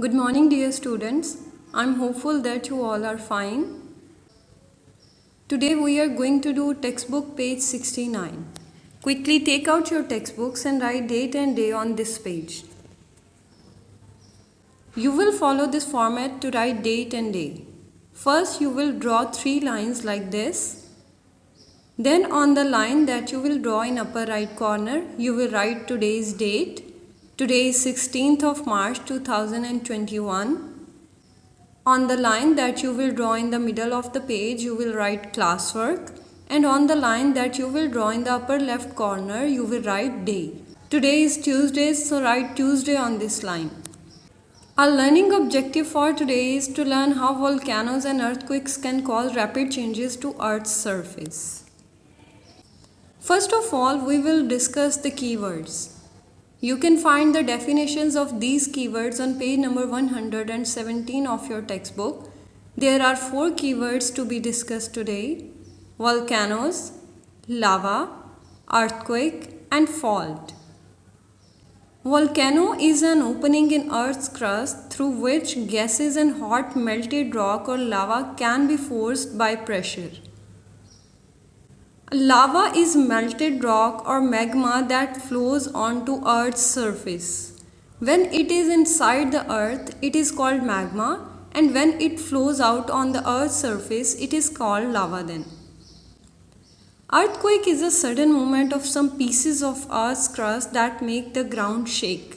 Good morning, dear students. I'm hopeful that you all are fine. Today we are going to do textbook page 69. Quickly take out your textbooks and write date and day on this page. You will follow this format to write date and day. First, you will draw 3 lines like this. Then on the line that you will draw in upper right corner, you will write today's date. Today is 16th of March 2021. On the line that you will draw in the middle of the page, you will write classwork, and on the line that you will draw in the upper left corner, you will write day. Today is Tuesday, so write Tuesday on this line. Our learning objective for today is to learn how volcanoes and earthquakes can cause rapid changes to Earth's surface. First of all, we will discuss the keywords. You can find the definitions of these keywords on page number 117 of your textbook. There are 4 keywords to be discussed today: volcanoes, lava, earthquake, and fault. Volcano is an opening in Earth's crust through which gases and hot melted rock or lava can be forced by pressure. Lava is melted rock or magma that flows onto Earth's surface. When it is inside the Earth, it is called magma, and when it flows out on the Earth's surface, it is called lava then. Earthquake is a sudden movement of some pieces of Earth's crust that make the ground shake.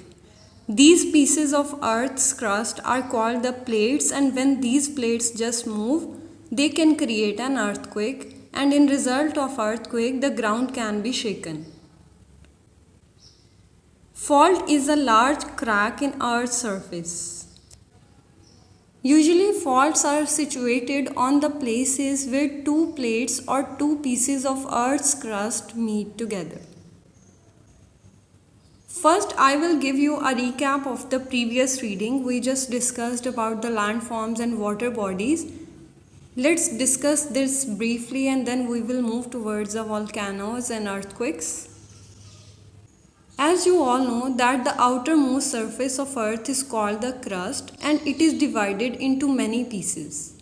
These pieces of Earth's crust are called the plates, and when these plates just move, they can create an earthquake, and in result of earthquake, the ground can be shaken. Fault is a large crack in Earth's surface. Usually faults are situated on the places where 2 plates or 2 pieces of Earth's crust meet together. First, I will give you a recap of the previous reading. We just discussed about the landforms and water bodies. Let's discuss this briefly and then we will move towards the volcanoes and earthquakes. As you all know that the outermost surface of Earth is called the crust and it is divided into many pieces.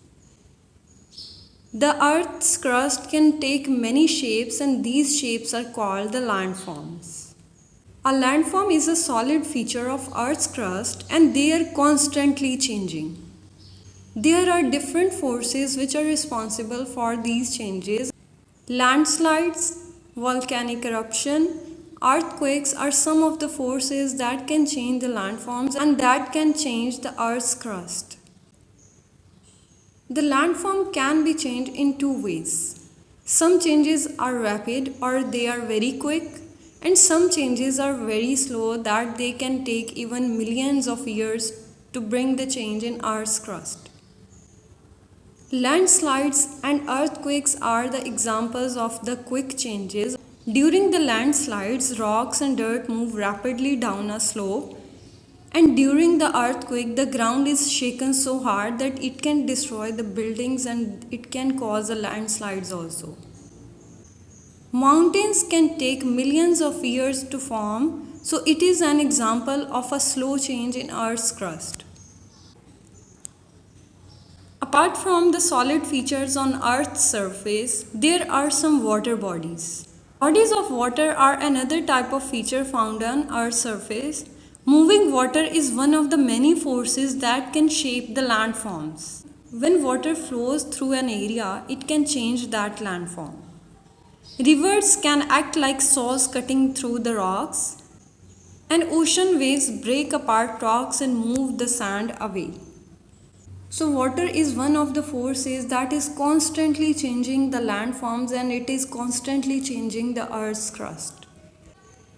The Earth's crust can take many shapes and these shapes are called the landforms. A landform is a solid feature of Earth's crust and they are constantly changing. There are different forces which are responsible for these changes. Landslides, volcanic eruption, earthquakes are some of the forces that can change the landforms and that can change the Earth's crust. The landform can be changed in 2 ways. Some changes are rapid or they are very quick, and some changes are very slow that they can take even millions of years to bring the change in Earth's crust. Landslides and earthquakes are the examples of the quick changes. During the landslides, rocks and dirt move rapidly down a slope, and during the earthquake, the ground is shaken so hard that it can destroy the buildings and it can cause a landslides also. Mountains can take millions of years to form, so it is an example of a slow change in Earth's crust. Apart from the solid features on Earth's surface, there are some water bodies. Bodies of water are another type of feature found on Earth's surface. Moving water is one of the many forces that can shape the landforms. When water flows through an area, it can change that landform. Rivers can act like saws cutting through the rocks, and ocean waves break apart rocks and move the sand away. So water is one of the forces that is constantly changing the landforms and it is constantly changing the Earth's crust.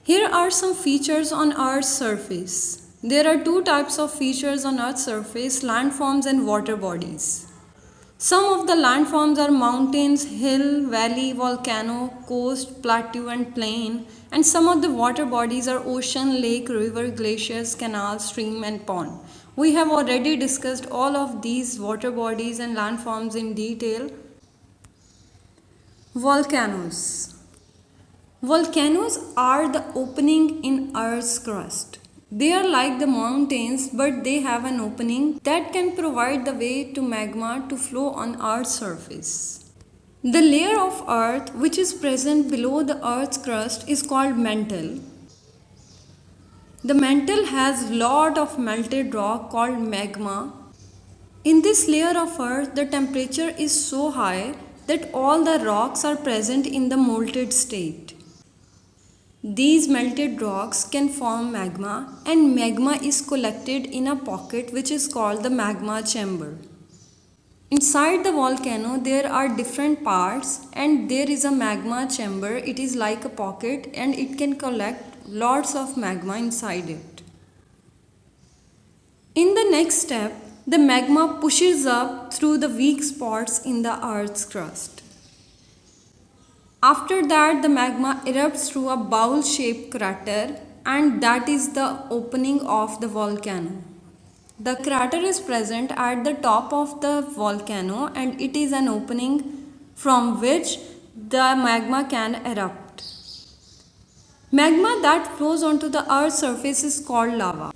Here are some features on Earth's surface. There are 2 types of features on Earth's surface: landforms and water bodies. Some of the landforms are mountains, hill, valley, volcano, coast, plateau and plain, and some of the water bodies are ocean, lake, river, glaciers, canal, stream and pond. We have already discussed all of these water bodies and landforms in detail. Volcanoes. Volcanoes are the opening in Earth's crust. They are like the mountains, but they have an opening that can provide the way to magma to flow on Earth's surface. The layer of Earth which is present below the Earth's crust is called mantle. The mantle has lot of melted rock called magma. In this layer of Earth, the temperature is so high that all the rocks are present in the molten state. These melted rocks can form magma, and magma is collected in a pocket which is called the magma chamber. Inside the volcano there are different parts, and there is a magma chamber. It is like a pocket and it can collect lots of magma inside it. In the next step, the magma pushes up through the weak spots in the Earth's crust. After that, the magma erupts through a bowl-shaped crater, and that is the opening of the volcano. The crater is present at the top of the volcano, and it is an opening from which the magma can erupt. Magma that flows onto the Earth's surface is called lava.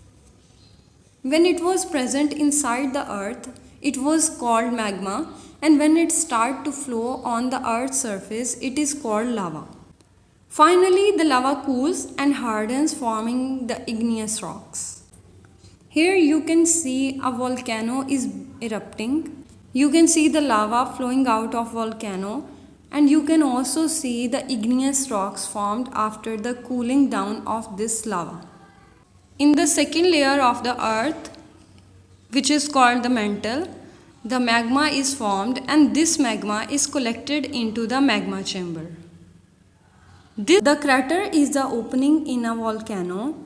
When it was present inside the Earth, it was called magma, and when it starts to flow on the Earth's surface, it is called lava. Finally, the lava cools and hardens, forming the igneous rocks. Here you can see a volcano is erupting. You can see the lava flowing out of volcano, and you can also see the igneous rocks formed after the cooling down of this lava. In the second layer of the Earth, which is called the mantle, the magma is formed, and this magma is collected into the magma chamber. The crater is the opening in a volcano.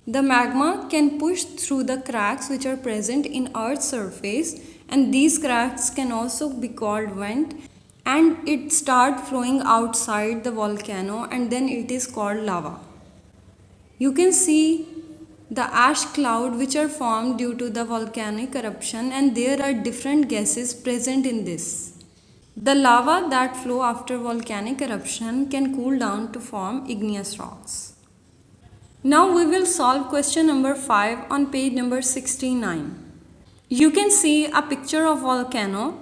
The magma can push through the cracks which are present in Earth's surface, and these cracks can also be called vent, and it starts flowing outside the volcano, and then it is called lava. You can see the ash cloud which are formed due to the volcanic eruption, and there are different gases present in this. The lava that flow after volcanic eruption can cool down to form igneous rocks. Now we will solve question number 5 on page number 69. You can see a picture of volcano,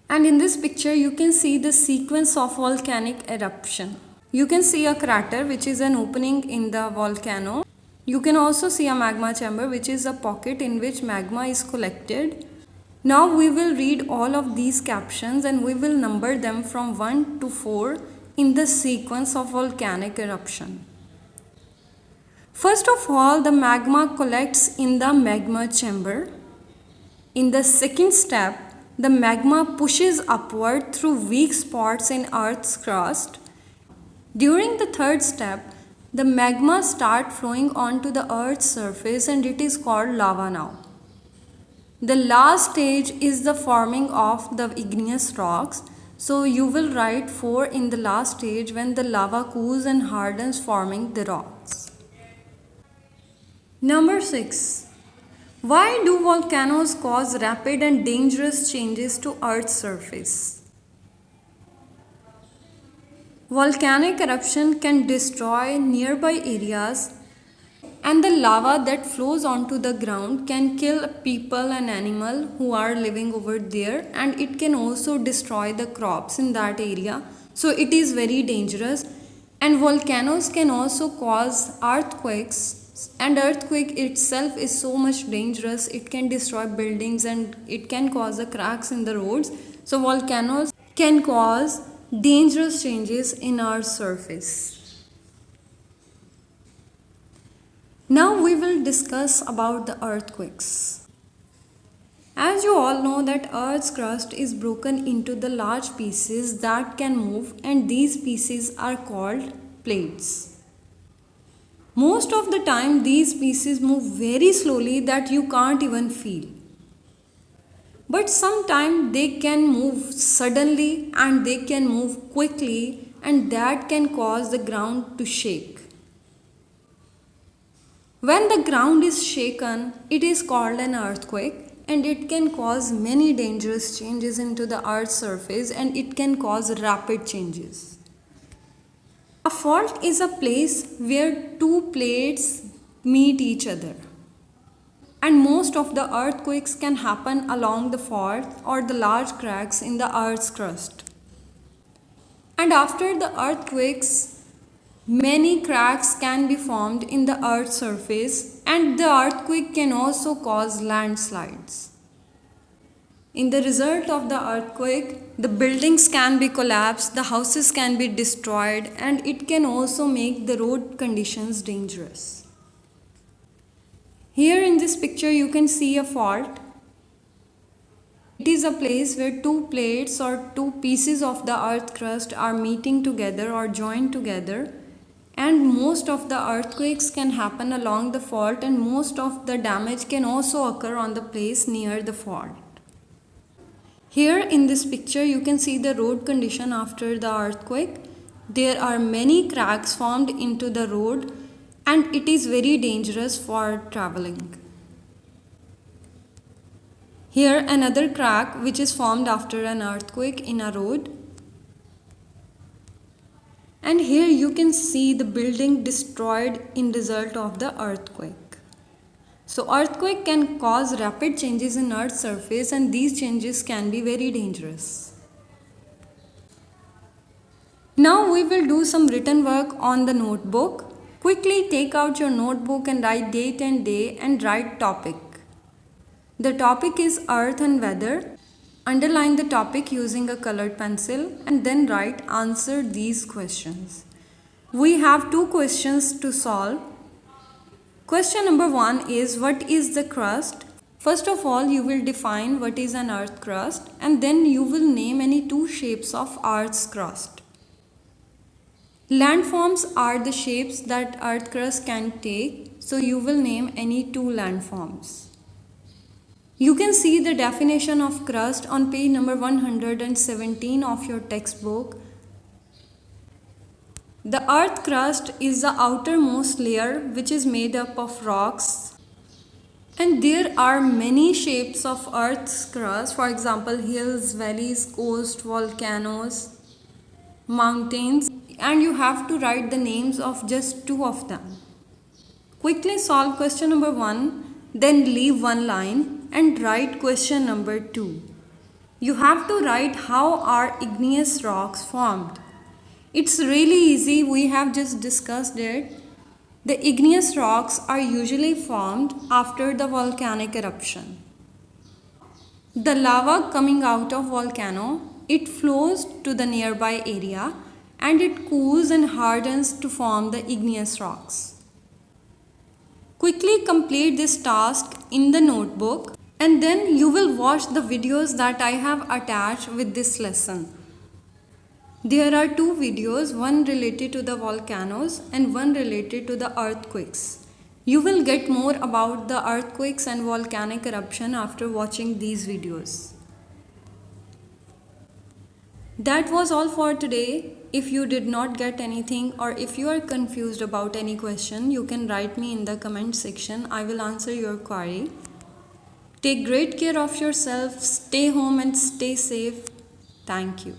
and in this picture you can see the sequence of volcanic eruption. You can see a crater which is an opening in the volcano. You can also see a magma chamber, which is a pocket in which magma is collected. Now we will read all of these captions and we will number them from 1 to 4 in the sequence of volcanic eruption. First of all, the magma collects in the magma chamber. In the second step, the magma pushes upward through weak spots in Earth's crust. During the third step, the magma starts flowing onto the Earth's surface, and it is called lava now. The last stage is the forming of the igneous rocks. So you will write 4 in the last stage when the lava cools and hardens, forming the rocks. Number 6. Why do volcanoes cause rapid and dangerous changes to Earth's surface? Volcanic eruption can destroy nearby areas, and the lava that flows onto the ground can kill people and animals who are living over there, and it can also destroy the crops in that area. So it is very dangerous. And volcanoes can also cause earthquakes, and earthquake itself is so much dangerous. It can destroy buildings and it can cause the cracks in the roads. So volcanoes can cause dangerous changes in our surface. Now we will discuss about the earthquakes. As you all know that Earth's crust is broken into the large pieces that can move, and these pieces are called plates. Most of the time these pieces move very slowly that you can't even feel. But sometimes they can move suddenly and they can move quickly, and that can cause the ground to shake. When the ground is shaken, it is called an earthquake, and it can cause many dangerous changes into the Earth's surface, and it can cause rapid changes. A fault is a place where two plates meet each other. And most of the earthquakes can happen along the fault or the large cracks in the Earth's crust. And after the earthquakes, many cracks can be formed in the Earth's surface, and the earthquake can also cause landslides. In the result of the earthquake, the buildings can be collapsed, the houses can be destroyed, and it can also make the road conditions dangerous. Here in this picture you can see a fault. It is a place where two plates or two pieces of the earth crust are meeting together or joined together, and most of the earthquakes can happen along the fault, and most of the damage can also occur on the place near the fault. Here in this picture you can see the road condition after the earthquake. There are many cracks formed into the road, and it is very dangerous for traveling. Here another crack which is formed after an earthquake in a road. And here you can see the building destroyed in result of the earthquake. So earthquake can cause rapid changes in Earth's surface, and these changes can be very dangerous. Now we will do some written work on the notebook. Quickly take out your notebook and write date and day and write topic. The topic is earth and weather. Underline the topic using a colored pencil and then write answer these questions. We have two questions to solve. Question number 1 is what is the crust? First of all, you will define what is an earth crust, and then you will name any two shapes of earth's crust. Landforms are the shapes that earth crust can take, so you will name any two landforms. You can see the definition of crust on page number 117 of your textbook. The earth crust is the outermost layer which is made up of rocks, and there are many shapes of earth's crust, for example hills, valleys, coast, volcanoes, mountains, and you have to write the names of just two of them. Quickly solve question number 1, then leave one line and write question number 2. You have to write how are igneous rocks formed. It's really easy, we have just discussed it. The igneous rocks are usually formed after the volcanic eruption. The lava coming out of volcano, it flows to the nearby area and it cools and hardens to form the igneous rocks. Quickly complete this task in the notebook, and then you will watch the videos that I have attached with this lesson. There are two videos, one related to the volcanoes and one related to the earthquakes. You will get more about the earthquakes and volcanic eruption after watching these videos. That was all for today. If you did not get anything or if you are confused about any question, you can write me in the comment section. I will answer your query. Take great care of yourself, stay home and stay safe. Thank you.